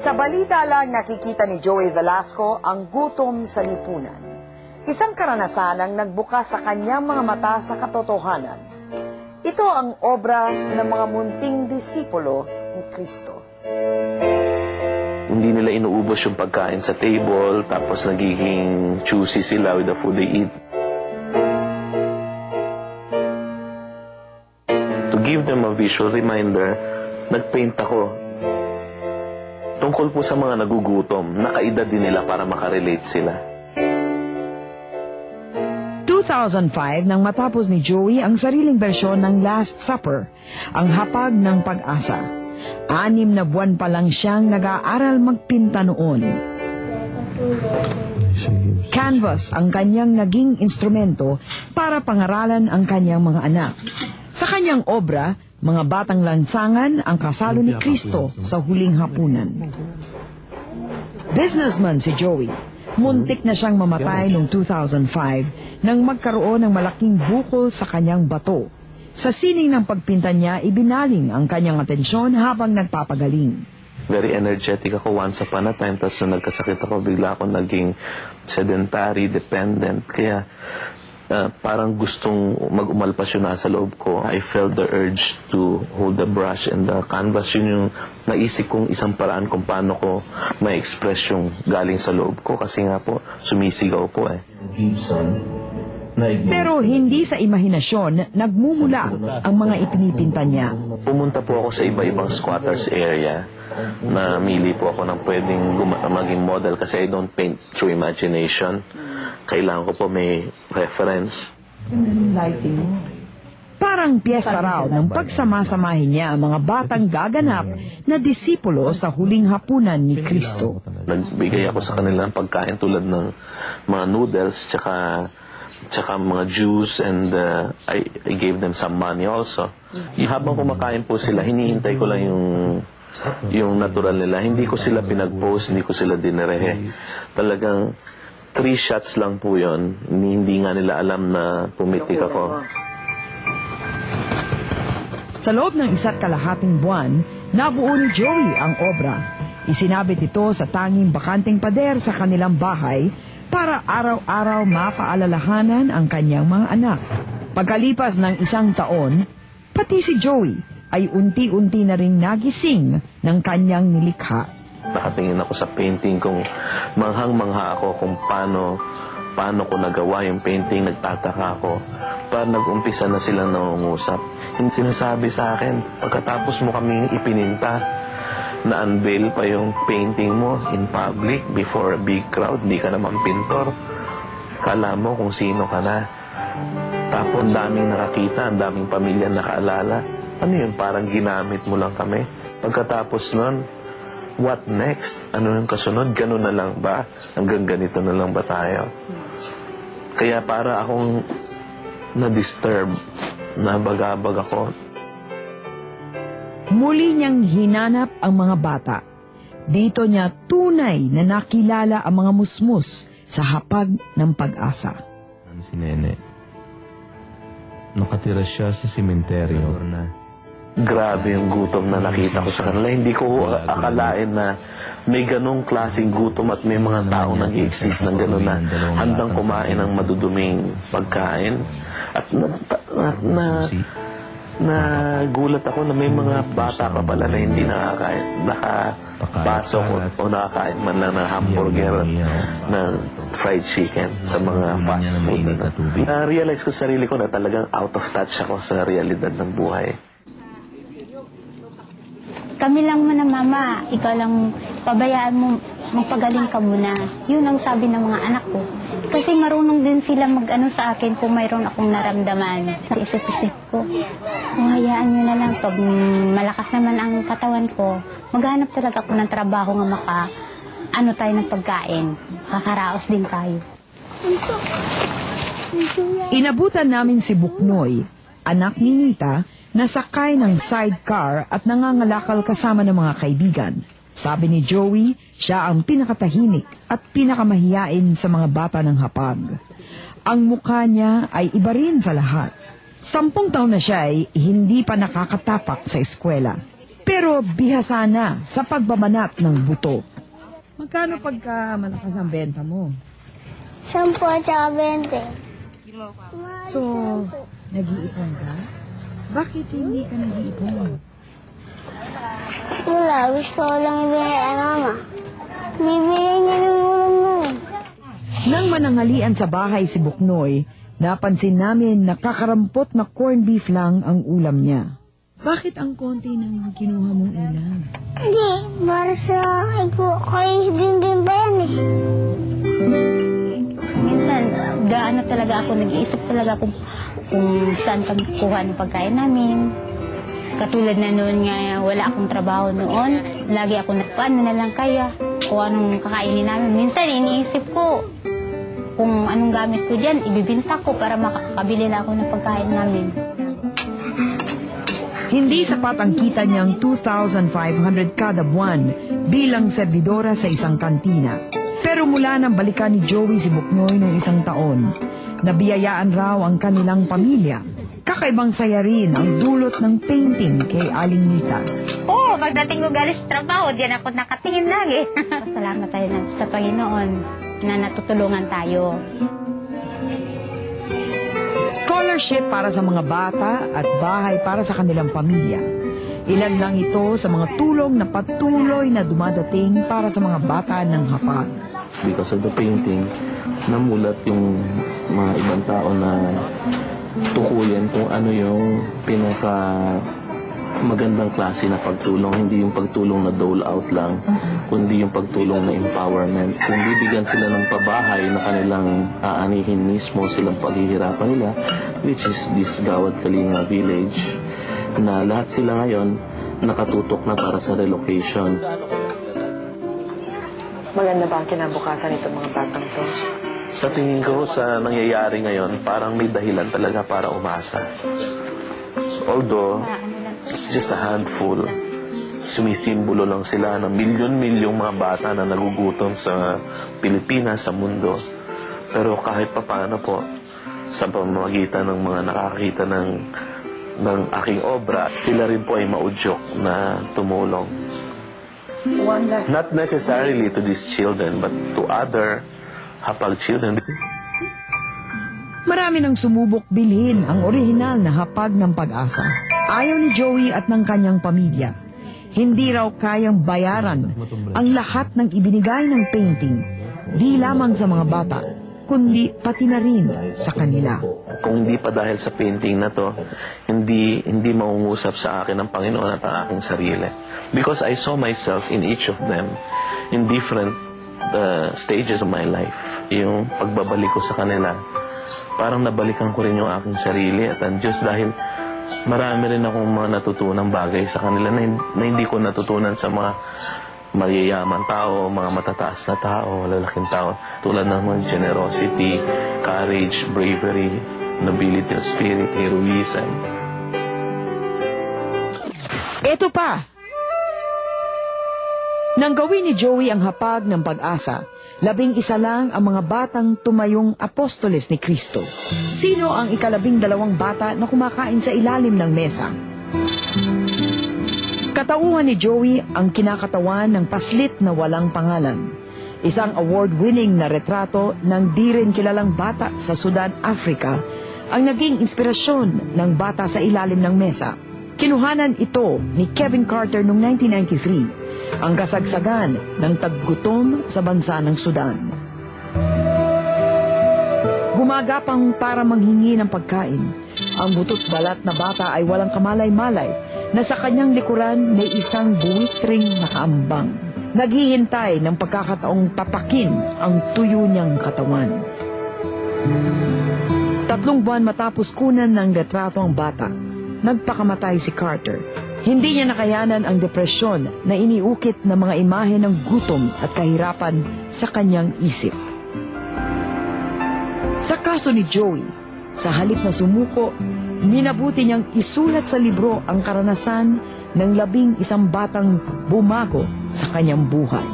Sa balita lang nakikita ni Joey Velasco ang gutom sa lipunan. Isang karanasan ang nagbukas sa kanyang mga mata sa katotohanan. Ito ang obra ng mga munting disipulo ni Kristo. Hindi nila inuubos yung pagkain sa table, tapos nagiging choosy sila with the food they eat. To give them a visual reminder, nagpaint ako tungkol po sa mga nagugutom, nakaedad din nila para makarelate sila. 2005 nang matapos ni Joey ang sariling bersyon ng Last Supper, ang hapag ng pag-asa. 6 na buwan pa lang siyang nag-aaral magpinta noon. Canvas ang kanyang naging instrumento para pangaralan ang kanyang mga anak. Sa kanyang obra, mga batang lansangan ang kasalo ni Kristo sa huling hapunan. Businessman si Joey. Muntik na siyang mamatay noong 2005 nang magkaroon ng malaking bukol sa kanyang bato. Sa sining ng pagpinta niya, ibinaling ang kanyang atensyon habang nagpapagaling. Very energetic ako once upon a time, tapos nung nagkasakit ako, bigla ako naging sedentary, dependent. Kaya parang gustong mag-umalpas yun nasa loob ko. I felt the urge to hold the brush and the canvas. Yun yung naisip kong isang paraan kung paano ko ma-express yung galing sa loob ko. Kasi nga po, sumisigaw po eh. Pero hindi sa imahinasyon, nagmumula ang mga ipinipinta niya. Pumunta po ako sa iba-ibang squatters area. Namili po ako ng pwedeng maging model kasi I don't paint through imagination. Kailangan ko po may reference. Parang piyesta raw ng pagsamasamahin niya ang mga batang gaganap na disipulo sa huling hapunan ni Kristo. Nagbigay ako sa kanila ng pagkain tulad ng mga noodles tsaka mga juice, and I gave them some money also. Habang kumakain po sila, hinihintay ko lang yung natural nila. Hindi ko sila pinag-post, hindi ko sila dinerehe. Talagang 3 shots lang po yun. Hindi nga nila alam na pumitik ako. Sa loob ng 1.5 buwan, nabuo ni Joey ang obra. Isinabit ito sa tanging bakanteng pader sa kanilang bahay para araw-araw mapaalalahanan ang kanyang mga anak. Pagkalipas ng 1 taon, pati si Joey ay unti-unti na ring nagising ng kanyang nilikha. Nakatingin ako sa painting kung manghang-mangha ako kung paano ko nagawa yung painting. Nagtataka ako. Parang nag-umpisa na silang nangungusap. Yung sinasabi sa akin, pagkatapos mo kaming ipininta, na-unveil pa yung painting mo in public before a big crowd, di ka naman pintor. Kala mo kung sino ka na. Tapos ang daming nakakita, ang daming pamilya nakaalala. Ano yun, parang ginamit mo lang kami. Pagkatapos nun, what next? Ano yung kasunod? Ganun na lang ba? Hanggang ganito na lang ba tayo? Kaya para akong na-disturb, nabagabag ako. Muli niyang hinanap ang mga bata. Dito niya tunay na nakilala ang mga musmus sa hapag ng pag-asa. Si Nene, nakatira siya sa sementeryo na. Grabe yung gutom na nakita ko sa kanila. Hindi ko akalain na may ganong klaseng gutom at may mga tao nag-exist ng gano'n na handang kumain ng maduduming pagkain. At nagulat ako na may mga bata pa pala na hindi nakapasok o nakakain man lang ng hamburger, ng fried chicken sa mga fast food. Na-realize ko sa sarili ko na talagang out of touch ako sa realidad ng buhay. Kami lang muna, Mama, ikaw lang, pabayaan mo, magpagaling ka muna. Yun ang sabi ng mga anak ko. Kasi marunong din sila mag-ano sa akin kung mayroon akong naramdaman. Isip-isip ko, hayaan nyo na lang. Pag malakas naman ang katawan ko, maghanap talaga ako ng trabaho nga tayo ng pagkain. Kakaraos din tayo. Inabutan namin si Buknoy, anak ni Nita, na sakay ng sidecar at nangangalakal kasama ng mga kaibigan. Sabi ni Joey, siya ang pinakatahimik at pinakamahiyain sa mga bata ng hapag. Ang mukha niya ay iba rin sa lahat. 10 taon na siya ay hindi pa nakakatapak sa eskwela. pero bihasa na sa pagbabanat ng buto. Magkano pagka malakas ang benta mo? 10 at 20. So, nag-iipon ka? Bakit hindi ka nag-iipon? Wala, gusto ko lang ibigay kay mama. Bibigyan niya ng ulam nun. Nang mananghalian sa bahay si Buknoy, napansin namin na kakarampot na corned beef lang ang ulam niya. Bakit ang konti ng kinuha mong ulam? Hindi, para sa kay din ba yan eh. Minsan, gaano talaga ako, nag-iisip talaga kung saan kami kuha ng pagkain namin. Katulad na noon nga, wala akong trabaho noon. Lagi ako paano na lang kaya, kung anong kakainin namin. Minsan, iniisip ko, kung anong gamit ko dyan, ibibinta ko para makakabili na ako ng pagkain namin. Hindi sapat ang kita niyang 2,500 kada buwan bilang servidora sa isang kantina. Pero mula nang balikan ni Joey si Buknoy noong 1 taon, nabiyayaan raw ang kanilang pamilya. Kakaibang saya rin ang dulot ng painting kay Aling Nita. Oo, pagdating ko galing sa trabaho, diyan ako nakatingin lagi. Salamat tayo sa Panginoon na natutulungan tayo. Scholarship para sa mga bata at bahay para sa kanilang pamilya. Ilan lang ito sa mga tulong na patuloy na dumadating para sa mga bata ng hapag. Because of the painting, namulat yung mga ibang tao na tukuyin kung ano yung pinaka magandang klase na pagtulong. Hindi yung pagtulong na dole out lang, kundi yung pagtulong na empowerment. Kung bibigyan sila ng pabahay na kanilang aanihin mismo silang paghihirapan nila, which is this Gawad Kalinga Village, na lahat sila ngayon nakatutok na para sa relocation. Maganda ba ang kinabukasan nito mga batang to? Sa tingin ko, sa nangyayari ngayon, parang may dahilan talaga para umasa. Although, it's just a handful. Sumisimbolo lang sila ng milyon-milyong mga bata na nagugutom sa Pilipinas, sa mundo. Pero kahit papaano po, sa pamamagitan ng mga nakakita ng aking obra, sila rin po ay maudyok na tumulong. Not necessarily to these children, but to other hapag children. Marami nang sumubok bilhin ang orihinal na hapag ng Pag-asa. Ayaw ni Joey at ng kanyang pamilya. Hindi raw kayang bayaran ang lahat ng ibinigay ng painting, di lamang sa mga bata, kundi pati na rin sa kanila. Kung hindi pa dahil sa painting na to, hindi mangungusap sa akin ang Panginoon at ang aking sarili. Because I saw myself in each of them in different stages of my life. Yung pagbabalik ko sa kanila, parang nabalikan ko rin yung aking sarili at ang Diyos, dahil marami rin akong mga natutunang bagay sa kanila na hindi ko natutunan sa mga mayayaman tao, mga matataas na tao, lalaking tao, tulad ng mga generosity, courage, bravery, nobility of spirit, heroism. Ito pa! Nang gawin ni Joey ang hapag ng Pag-asa, 11 lang ang mga batang tumayong apostoles ni Kristo. Sino ang 12 bata na kumakain sa ilalim ng mesa? Katauhan ni Joey ang kinakatawan ng paslit na walang pangalan. Isang award-winning na retrato ng di rin kilalang bata sa Sudan, Africa, ang naging inspirasyon ng bata sa ilalim ng mesa. Kinuhanan ito ni Kevin Carter noong 1993, ang kasagsagan ng taggutom sa bansa ng Sudan. Gumagapang para manghingi ng pagkain, ang butot balat na bata ay walang kamalay-malay na sa kanyang likuran may isang buwitring nakaambang. Naghihintay ng pagkakataong papakin ang tuyo niyang katawan. 3 buwan matapos kunan ng retrato ang bata, nagpakamatay si Carter. Hindi niya nakayanan ang depresyon na iniukit ng mga imahe ng gutom at kahirapan sa kanyang isip. Sa kaso ni Joey, sa halip na sumuko, minabuti niyang isulat sa libro ang karanasan ng 11 batang bumago sa kanyang buhay.